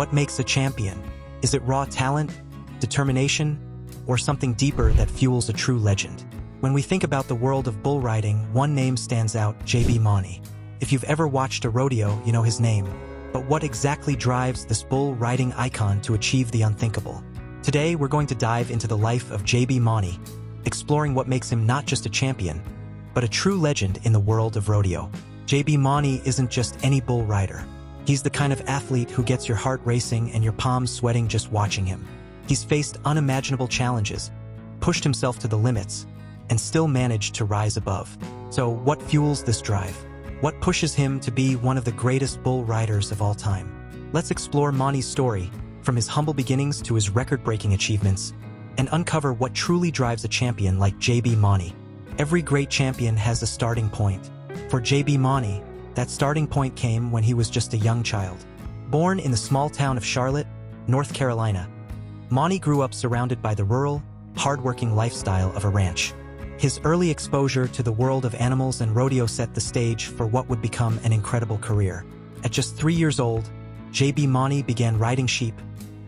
What makes a champion? Is it raw talent, determination, or something deeper that fuels a true legend? When we think about the world of bull riding, one name stands out: J.B. Mauney. If you've ever watched a rodeo, you know his name. But what exactly drives this bull riding icon to achieve the unthinkable? Today, we're going to dive into the life of J.B. Mauney, exploring what makes him not just a champion, but a true legend in the world of rodeo. J.B. Mauney isn't just any bull rider. He's the kind of athlete who gets your heart racing and your palms sweating just watching him. He's faced unimaginable challenges, pushed himself to the limits, and still managed to rise above. So what fuels this drive? What pushes him to be one of the greatest bull riders of all time? Let's explore Mauney's story, from his humble beginnings to his record-breaking achievements, and uncover what truly drives a champion like J.B. Mauney. Every great champion has a starting point. For J.B. Mauney, that starting point came when he was just a young child. Born in the small town of Charlotte, North Carolina, Mauney grew up surrounded by the rural, hard-working lifestyle of a ranch. His early exposure to the world of animals and rodeo set the stage for what would become an incredible career. At just 3 years old, J.B. Mauney began riding sheep,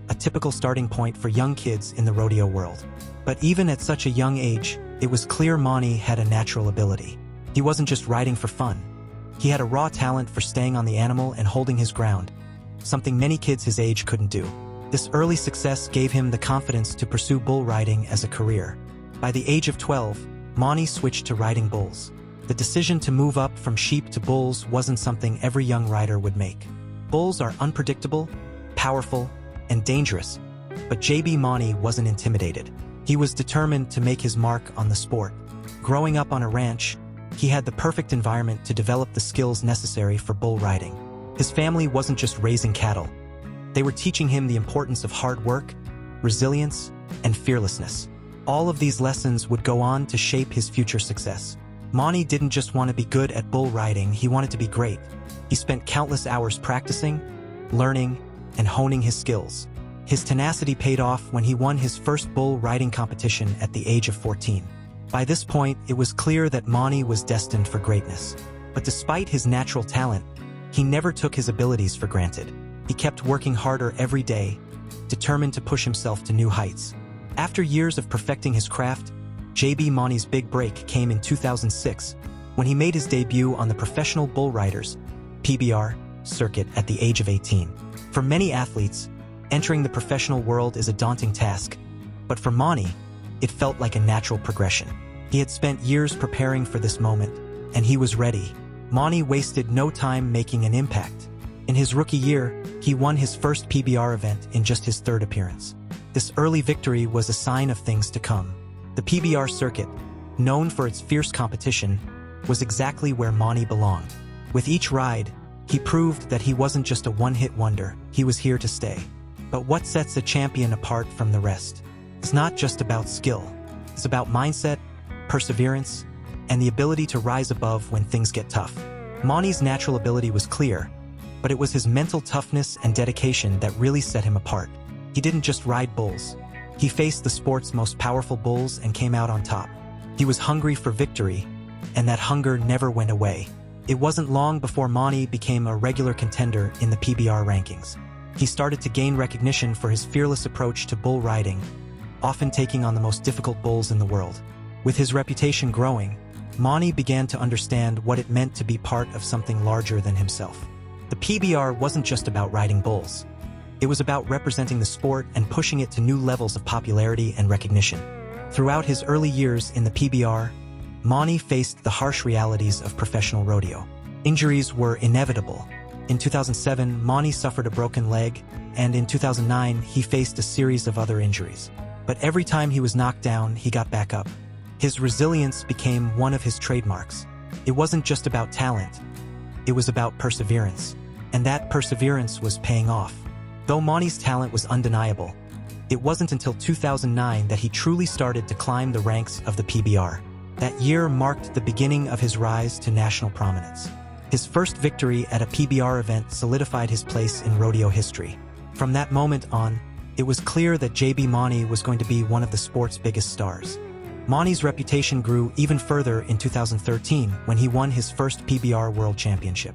a typical starting point for young kids in the rodeo world. But even at such a young age, it was clear Mauney had a natural ability. He wasn't just riding for fun. He had a raw talent for staying on the animal and holding his ground, something many kids his age couldn't do. This early success gave him the confidence to pursue bull riding as a career. By the age of 12, Mauney switched to riding bulls. The decision to move up from sheep to bulls wasn't something every young rider would make. Bulls are unpredictable, powerful, and dangerous, but J.B. Mauney wasn't intimidated. He was determined to make his mark on the sport. Growing up on a ranch, he had the perfect environment to develop the skills necessary for bull riding. His family wasn't just raising cattle. They were teaching him the importance of hard work, resilience, and fearlessness. All of these lessons would go on to shape his future success. Mauney didn't just want to be good at bull riding, he wanted to be great. He spent countless hours practicing, learning, and honing his skills. His tenacity paid off when he won his first bull riding competition at the age of 14. By this point, it was clear that Mauney was destined for greatness. But despite his natural talent, he never took his abilities for granted. He kept working harder every day, determined to push himself to new heights. After years of perfecting his craft, J.B. Mauney's big break came in 2006, when he made his debut on the Professional Bull Riders (PBR) circuit at the age of 18. For many athletes, entering the professional world is a daunting task, but for Mauney, it felt like a natural progression. He had spent years preparing for this moment, and he was ready. Mauney wasted no time making an impact. In his rookie year, he won his first PBR event in just his third appearance. This early victory was a sign of things to come. The PBR circuit, known for its fierce competition, was exactly where Mauney belonged. With each ride, he proved that he wasn't just a one-hit wonder, he was here to stay. But what sets a champion apart from the rest? It's not just about skill. It's about mindset, perseverance, and the ability to rise above when things get tough. Mauney's natural ability was clear, but it was his mental toughness and dedication that really set him apart. He didn't just ride bulls. He faced the sport's most powerful bulls and came out on top. He was hungry for victory, and that hunger never went away. It wasn't long before Mauney became a regular contender in the PBR rankings. He started to gain recognition for his fearless approach to bull riding, often taking on the most difficult bulls in the world. With his reputation growing, Mauney began to understand what it meant to be part of something larger than himself. The PBR wasn't just about riding bulls. It was about representing the sport and pushing it to new levels of popularity and recognition. Throughout his early years in the PBR, Mauney faced the harsh realities of professional rodeo. Injuries were inevitable. In 2007, Mauney suffered a broken leg, and in 2009, he faced a series of other injuries. But every time he was knocked down, he got back up. His resilience became one of his trademarks. It wasn't just about talent. It was about perseverance. And that perseverance was paying off. Though Mauney's talent was undeniable, it wasn't until 2009 that he truly started to climb the ranks of the PBR. That year marked the beginning of his rise to national prominence. His first victory at a PBR event solidified his place in rodeo history. From that moment on, it was clear that J.B. Mauney was going to be one of the sport's biggest stars. Mauney's reputation grew even further in 2013 when he won his first PBR World Championship.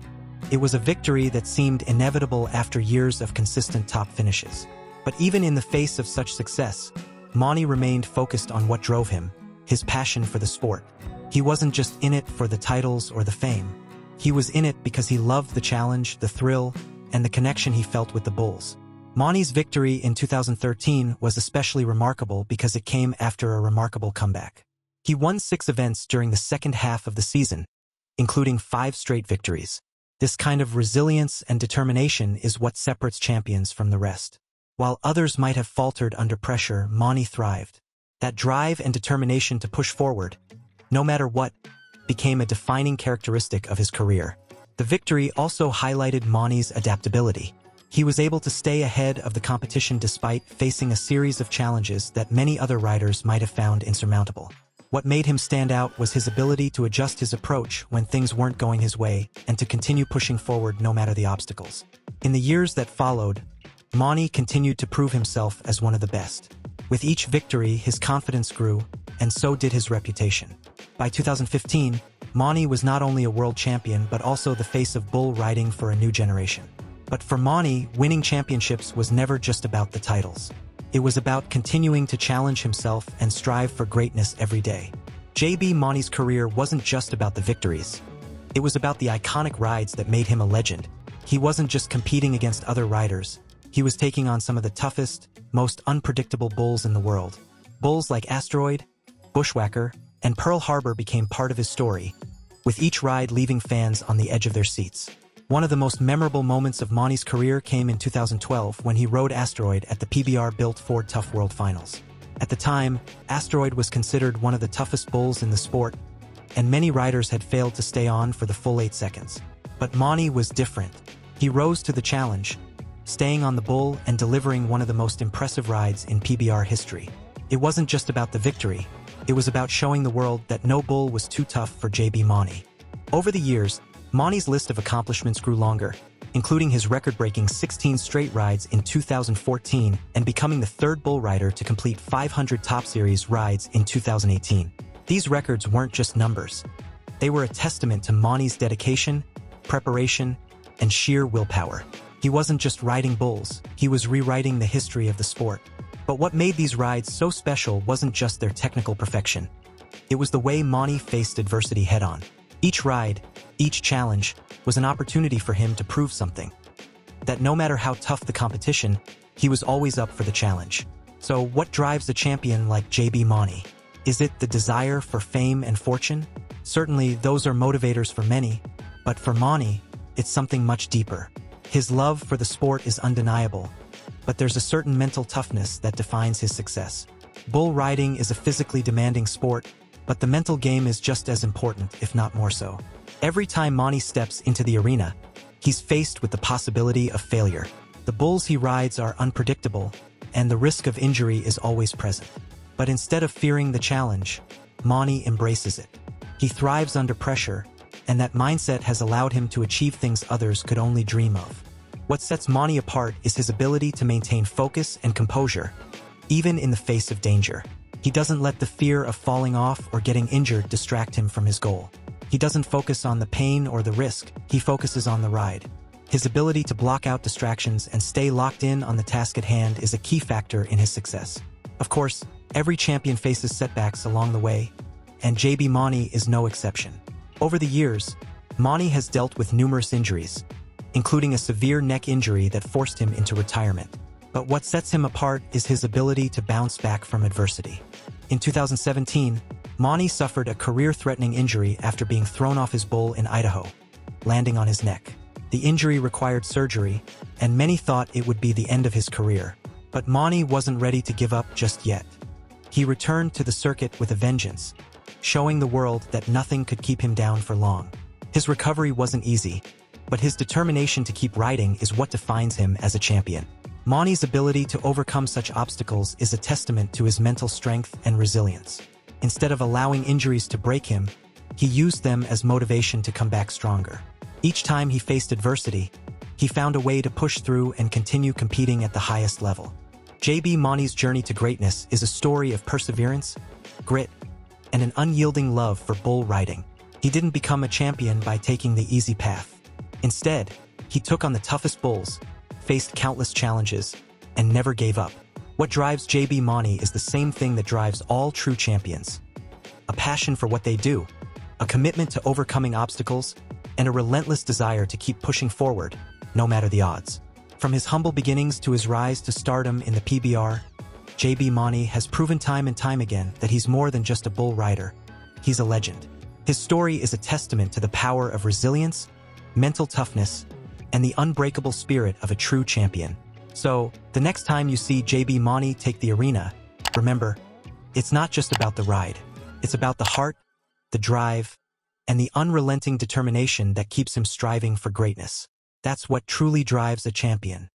It was a victory that seemed inevitable after years of consistent top finishes. But even in the face of such success, Mauney remained focused on what drove him, his passion for the sport. He wasn't just in it for the titles or the fame. He was in it because he loved the challenge, the thrill, and the connection he felt with the bulls. Mauney's victory in 2013 was especially remarkable because it came after a remarkable comeback. He won 6 events during the second half of the season, including 5 straight victories. This kind of resilience and determination is what separates champions from the rest. While others might have faltered under pressure, Mauney thrived. That drive and determination to push forward, no matter what, became a defining characteristic of his career. The victory also highlighted Mauney's adaptability. He was able to stay ahead of the competition despite facing a series of challenges that many other riders might have found insurmountable. What made him stand out was his ability to adjust his approach when things weren't going his way and to continue pushing forward no matter the obstacles. In the years that followed, Mauney continued to prove himself as one of the best. With each victory, his confidence grew, and so did his reputation. By 2015, Mauney was not only a world champion but also the face of bull riding for a new generation. But for Mauney, winning championships was never just about the titles. It was about continuing to challenge himself and strive for greatness every day. JB Mauney's career wasn't just about the victories. It was about the iconic rides that made him a legend. He wasn't just competing against other riders. He was taking on some of the toughest, most unpredictable bulls in the world. Bulls like Asteroid, Bushwhacker, and Pearl Harbor became part of his story, with each ride leaving fans on the edge of their seats. One of the most memorable moments of Mauney's career came in 2012 when he rode Asteroid at the PBR-built Ford Tough World Finals. At the time, Asteroid was considered one of the toughest bulls in the sport, and many riders had failed to stay on for the full 8 seconds. But Mauney was different. He rose to the challenge, staying on the bull and delivering one of the most impressive rides in PBR history. It wasn't just about the victory. It was about showing the world that no bull was too tough for JB Mauney. Over the years, Mauney's list of accomplishments grew longer, including his record-breaking 16 straight rides in 2014 and becoming the 3rd bull rider to complete 500 Top Series rides in 2018. These records weren't just numbers. They were a testament to Mauney's dedication, preparation, and sheer willpower. He wasn't just riding bulls, he was rewriting the history of the sport. But what made these rides so special wasn't just their technical perfection. It was the way Mauney faced adversity head-on. Each ride, each challenge, was an opportunity for him to prove something. That no matter how tough the competition, he was always up for the challenge. So what drives a champion like JB Mauney? Is it the desire for fame and fortune? Certainly, those are motivators for many, but for Mauney, it's something much deeper. His love for the sport is undeniable, but there's a certain mental toughness that defines his success. Bull riding is a physically demanding sport, but the mental game is just as important, if not more so. Every time Mauney steps into the arena, he's faced with the possibility of failure. The bulls he rides are unpredictable, and the risk of injury is always present. But instead of fearing the challenge, Mauney embraces it. He thrives under pressure, and that mindset has allowed him to achieve things others could only dream of. What sets Mauney apart is his ability to maintain focus and composure, even in the face of danger. He doesn't let the fear of falling off or getting injured distract him from his goal. He doesn't focus on the pain or the risk, he focuses on the ride. His ability to block out distractions and stay locked in on the task at hand is a key factor in his success. Of course, every champion faces setbacks along the way, and JB Mauney is no exception. Over the years, Mauney has dealt with numerous injuries, including a severe neck injury that forced him into retirement. But what sets him apart is his ability to bounce back from adversity. In 2017, Mauney suffered a career-threatening injury after being thrown off his bull in Idaho, landing on his neck. The injury required surgery, and many thought it would be the end of his career. But Mauney wasn't ready to give up just yet. He returned to the circuit with a vengeance, showing the world that nothing could keep him down for long. His recovery wasn't easy, but his determination to keep riding is what defines him as a champion. Mauney's ability to overcome such obstacles is a testament to his mental strength and resilience. Instead of allowing injuries to break him, he used them as motivation to come back stronger. Each time he faced adversity, he found a way to push through and continue competing at the highest level. JB Mauney's journey to greatness is a story of perseverance, grit, and an unyielding love for bull riding. He didn't become a champion by taking the easy path. Instead, he took on the toughest bulls, faced countless challenges, and never gave up. What drives JB Mauney is the same thing that drives all true champions. A passion for what they do, a commitment to overcoming obstacles, and a relentless desire to keep pushing forward, no matter the odds. From his humble beginnings to his rise to stardom in the PBR, JB Mauney has proven time and time again that he's more than just a bull rider. He's a legend. His story is a testament to the power of resilience, mental toughness, and the unbreakable spirit of a true champion. So, the next time you see JB Mauney take the arena, remember, it's not just about the ride. It's about the heart, the drive, and the unrelenting determination that keeps him striving for greatness. That's what truly drives a champion.